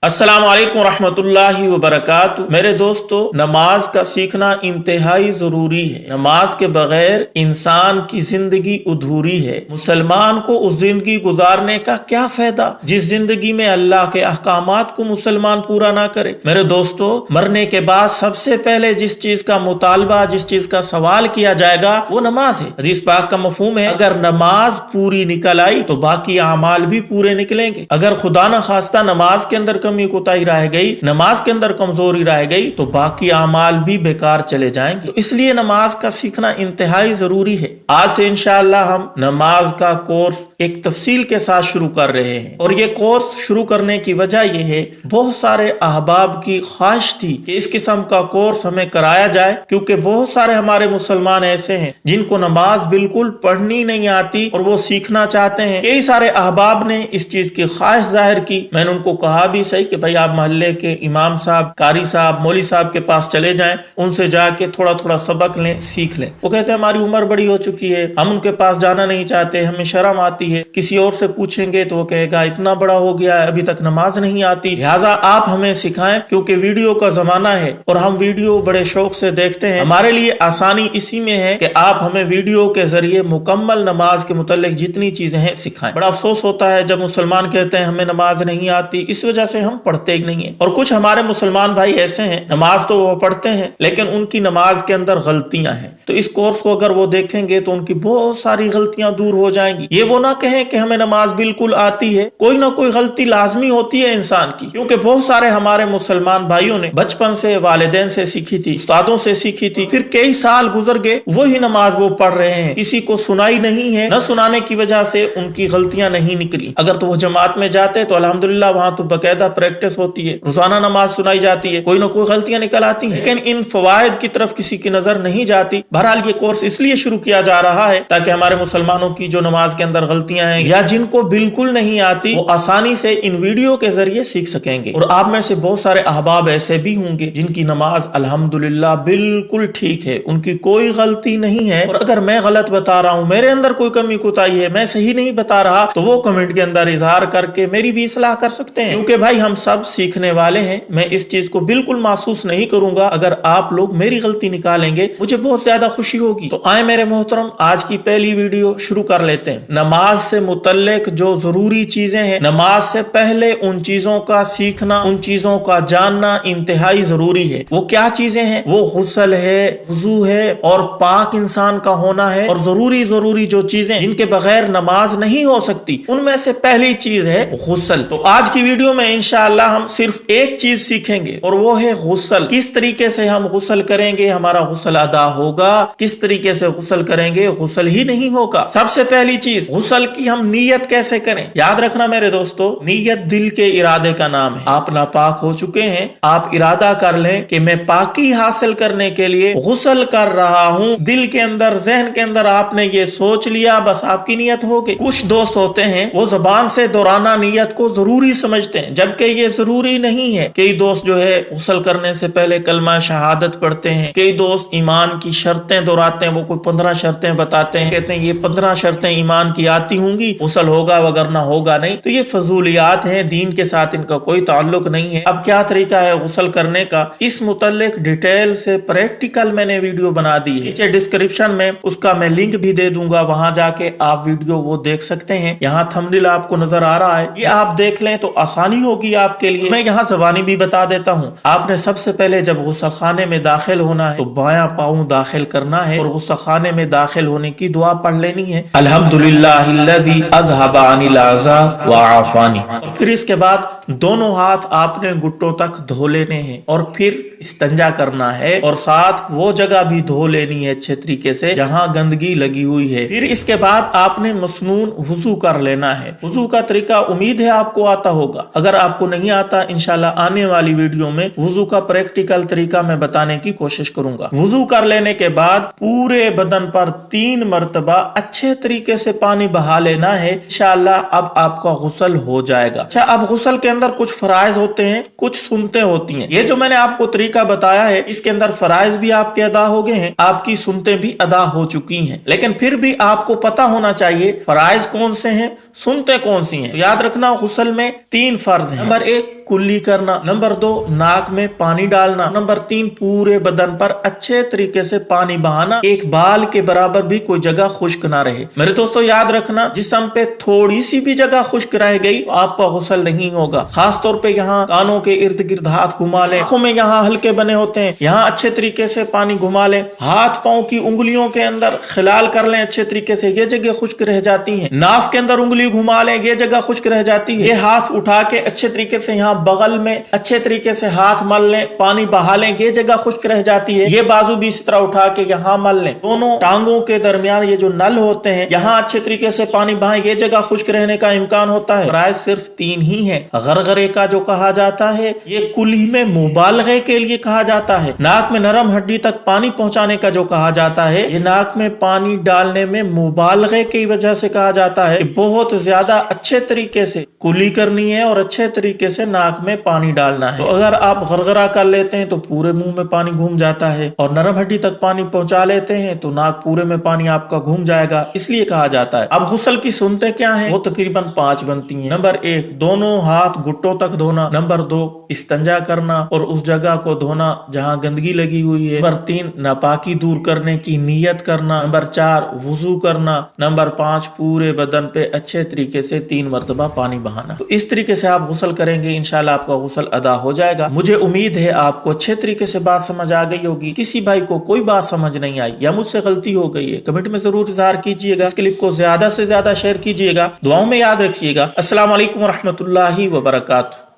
अस्सलाम वालेकुम रहमतुल्लाहि व बरकातुहू। मेरे दोस्तों, नमाज का सीखना इंतहाई जरूरी है। नमाज के बगैर इंसान की जिंदगी अधूरी है। मुसलमान को उस जिंदगी गुजारने का क्या फायदा जिस जिंदगी में अल्लाह के अहकामात को मुसलमान पूरा ना करे। मेरे दोस्तों, मरने के बाद सबसे पहले जिस चीज का मुतालबा, जिस चीज का सवाल किया जाएगा वो नमाज है। हदीस पाक का मफहूम है, अगर नमाज पूरी निकल आई तो बाकी अमाल भी पूरे निकलेंगे। अगर खुदा न खास्ता नमाज के अंदर कमी कोताही रह गई, नमाज के अंदर कमजोरी रह गई तो बाकी अमाल भी बेकार चले जाएंगे। तो इसलिए नमाज का सीखना इंतहाई जरूरी है। आज से इंशाअल्लाह हम नमाज का कोर्स एक तफसील के साथ शुरू कर रहे हैं और ये कोर्स शुरू करने की वजह यह है, बहुत सारे अहबाब की ख्वाहिश थी कि इस किस्म का कोर्स हमें कराया जाए, क्योंकि बहुत सारे हमारे मुसलमान ऐसे हैं जिनको नमाज बिल्कुल पढ़नी नहीं आती और वो सीखना चाहते हैं। कई सारे अहबाब ने इस चीज की ख्वाहिश जाहिर की। मैंने उनको कहा भी सही कि भाई आप मोहल्ले के इमाम साहब, कारी साहब, मौली साहब के पास चले जाएं, उनसे जाके थोड़ा थोड़ा सबक लें, सीख लें। वो कहते हैं हमारी उम्र बड़ी हो चुकी है, हम उनके पास जाना नहीं चाहते, हमें शर्म आती है। किसी और से पूछेंगे तो वो कहेगा इतना बड़ा हो गया है अभी तक नमाज नहीं आती, लिहाजा आप हमें सिखाएं, क्योंकि वीडियो का जमाना है और हम वीडियो बड़े शौक से देखते हैं। हमारे लिए आसानी इसी में है कि आप हमें वीडियो के जरिए मुकम्मल नमाज के मुतालिक जितनी चीजें हैं सिखाएं। बड़ा अफसोस होता है जब मुसलमान कहते हैं हमें नमाज नहीं आती, इस वजह से हम पढ़ते ही नहीं है। और कुछ हमारे मुसलमान भाई ऐसे हैं, नमाज तो वो पढ़ते हैं लेकिन उनकी नमाज के अंदर गलतियां हैं। तो इस कोर्स को अगर वो देखेंगे तो उनकी बहुत सारी गलतियां दूर हो जाएंगी। ये वो ना कहें कि हमें नमाज बिल्कुल आती है, कोई ना कोई गलती लाजमी होती है इंसान की, क्योंकि बहुत सारे हमारे मुसलमान भाइयों ने बचपन से वालिदैन से सीखी थी, उस्तादों से सीखी थी, फिर कई साल गुजर गए वही नमाज वो पढ़ रहे हैं, किसी को सुनाई नहीं है, न सुनाने की वजह से उनकी गलतियां नहीं निकली। अगर तो वो जमात में जाते तो अल्हम्दुलिल्लाह वहां तो बाकायदा प्रैक्टिस होती है, रोजाना नमाज सुनाई जाती है, कोई ना कोई गलतियां निकल आती हैं, लेकिन इन फवायद की तरफ किसी की नजर नहीं जाती। बहरहाल ये कोर्स इसलिए शुरू किया जा रहा है ताकि हमारे मुसलमानों की जो नमाज के अंदर गलतियां हैं या जिनको बिल्कुल नहीं आती वो आसानी से इन वीडियो के जरिए सीख सकेंगे। और आप में से बहुत सारे अहबाब ऐसे भी होंगे जिनकी नमाज अल्हम्दुलिल्लाह बिल्कुल ठीक है, उनकी कोई गलती नहीं है। और अगर मैं गलत बता रहा हूँ, मेरे अंदर कोई कमी कोताही है, मैं सही नहीं बता रहा, तो वो कमेंट के अंदर इजहार करके मेरी भी इस्लाह कर सकते हैं, क्योंकि भाई हम सब सीखने वाले हैं। मैं इस चीज को बिल्कुल महसूस नहीं करूंगा अगर आप लोग मेरी गलती निकालेंगे, मुझे बहुत ज्यादा खुशी होगी। तो आए मेरे मोहतरम, आज की पहली वीडियो शुरू कर लेते हैं। नमाज से मुतल्लिक जो जरूरी चीजें हैं, नमाज से पहले उन चीजों का सीखना, उन चीजों का जानना इंतहाई जरूरी है। वो क्या चीजें हैं? वो गुस्ल है, वुजू है और पाक इंसान का होना है। और जरूरी जरूरी जो चीजें जिनके बगैर नमाज नहीं हो सकती, उनमें से पहली चीज है गुस्ल। तो आज की वीडियो में इंशाअल्लाह हम सिर्फ एक चीज सीखेंगे और वो है गुस्ल। किस तरीके से हम गुस्ल करेंगे हमारा गुस्ल अदा होगा, किस तरीके से गुस्ल करेंगे गुस्ल ही नहीं होगा। सबसे पहली चीज, गुस्ल की हम नीयत कैसे करें। याद रखना मेरे दोस्तों, नीयत दिल के इरादे का नाम है। आप नापाक हो चुके हैं, आप इरादा कर लें कि मैं पाकी हासिल करने के लिए गुस्ल कर रहा हूँ। दिल के अंदर, जहन के अंदर आपने ये सोच लिया, बस आपकी नीयत हो गई। कुछ दोस्त होते हैं वो जबान से दोहराना नीयत को जरूरी समझते हैं, जबकि ये जरूरी नहीं है। कई दोस्त जो है गुस्ल करने से पहले कलमा शहादत पढ़ते हैं, कई दोस्त ईमान की शर्तें दोहराते हैं, वो कोई 15 शर्तें बताते हैं, कहते हैं ये 15 शर्तें ईमान की आती होंगी, गुस्ल होगा वगरना होगा नहीं। तो ये फजूलियात हैं, दीन के साथ इनका कोई ताल्लुक नहीं है। अब क्या तरीका है गुस्ल करने का, इस मुतल्लिक डिटेल से प्रैक्टिकल मैंने वीडियो बना दी है, नीचे डिस्क्रिप्शन में उसका मैं लिंक भी दे दूंगा, वहां जाके आप वीडियो वो देख सकते हैं। यहाँ थंबनेल आपको नजर आ रहा है, ये आप देख लें तो आसानी होगी आपके लिए। मैं यहाँ ज़बानी भी बता देता हूँ। आपने सबसे पहले जब गुस्ल खाने में दाखिल होना है तो बायां पाँव दाखिल करना है और गुस्ल खाने में दाखिल होने की दुआ पढ़ लेनी है, अल्हम्दुलिल्लाहिल्लज़ी अज़हबा अनिल अज़ा व आफ़ानी। फिर इसके बाद दोनों हाथ आपने घुटनों तक धो लेने हैं और फिर इस्तंजा करना है और साथ वो जगह भी धो लेनी है अच्छे तरीके से जहां गंदगी लगी हुई है। फिर इसके बाद आपने मसनून वुजू कर लेना है। वुजू का तरीका उम्मीद है आपको आता होगा, अगर आपको नहीं आता इंशाल्लाह आने वाली वीडियो में वुजू का प्रैक्टिकल तरीका मैं बताने की कोशिश करूंगा। वुजू कर लेने के बाद पूरे बदन पर 3 मरतबा अच्छे तरीके से पानी बहा लेना है, इंशाल्लाह अब आपका गुस्ल हो जाएगा। अच्छा, अब गुस्ल के अंदर कुछ फराइज होते हैं, कुछ सुन्नतें होती हैं। ये जो मैंने आपको तरीका बताया है इसके अंदर फराइज भी आपके अदा हो गए हैं, आपकी सुन्नतें भी अदा हो चुकी हैं, लेकिन फिर भी आपको पता होना चाहिए फराइज कौन से हैं, सुन्नतें कौन सी हैं। याद रखना गुस्ल में 3 फर्ज हैं। नंबर 1 कुल्ली करना। नंबर 2 नाक में पानी डालना। नंबर 3 पूरे बदन पर अच्छे तरीके से पानी बहाना, एक बाल के बराबर भी कोई जगह खुश्क ना रहे। मेरे दोस्तों याद रखना, जिस्म पे थोड़ी सी भी जगह खुश्क रह गई तो आपका गुस्ल नहीं होगा। खास तौर पे यहाँ कानों के इर्द गिर्द हाथ घुमा लें, आंखों में यहाँ हल्के बने होते हैं, यहाँ अच्छे तरीके से पानी घुमा लें। हाथ पांव की उंगलियों के अंदर खिलाल कर लें अच्छे तरीके से, ये जगह खुश्क रह जाती है। नाफ के अंदर उंगली घुमा लें, ये जगह खुश्क रह जाती है। ये हाथ उठा के अच्छे तरीके से यहाँ बगल में अच्छे तरीके से हाथ मल लें, पानी बहा लें, ये जगह खुश्क रह जाती है। ये बाजू भी इस तरह उठा के यहाँ मल लें। दोनों टांगों के दरमियान ये जो नल होते हैं, यहाँ अच्छे तरीके से पानी बहाएं, ये जगह खुश्क रहने का इम्कान होता है। राय सिर्फ 3 ही है। गरगरे का जो कहा जाता है, ये कुल्ही में मुबालगे के लिए कहा जाता है। नाक में नरम हड्डी तक पानी पहुंचाने का जो कहा जाता है, ये नाक में पानी डालने में मुबालगे की वजह से कहा जाता है कि बहुत ज्यादा अच्छे तरीके से कुल्ली करनी है और अच्छे तरीके से नाक में पानी डालना है। तो अगर आप गरगरा कर लेते हैं तो पूरे मुंह में पानी घूम जाता है, और नरम हड्डी तक पानी पहुंचा लेते हैं तो नाक पूरे में पानी आपका घूम जाएगा, इसलिए कहा जाता है। अब गुस्ल की सुन्नतें क्या हैं? वो तकरीबन 5 बनती हैं। नंबर 1 दोनों हाथ घुटनों तक धोना। नंबर 2 इस्तंजा करना और उस जगह को धोना जहां गंदगी लगी हुई है। नंबर 3 नापाकी दूर करने की नियत करना। नंबर 4 वुजू करना। नंबर 5 पूरे बदन पे अच्छे तरीके से 3 मरतबा पानी बहाना। तो इस तरीके से आप गुस्ल करेंगे, इंशाल्लाह आपका गुस्ल अदा हो जाएगा। मुझे उम्मीद है आपको अच्छे तरीके से बात समझ आ गई होगी। किसी भाई को कोई बात समझ नहीं आई या मुझसे गलती हो गई है, कमेंट में जरूर इज़हार कीजिएगा। इस क्लिप को ज्यादा से ज्यादा शेयर कीजिएगा। दुआओं में याद रखिएगा। अस्सलाम वालेकुम रहमतुल्लाहि व बरकातुहू।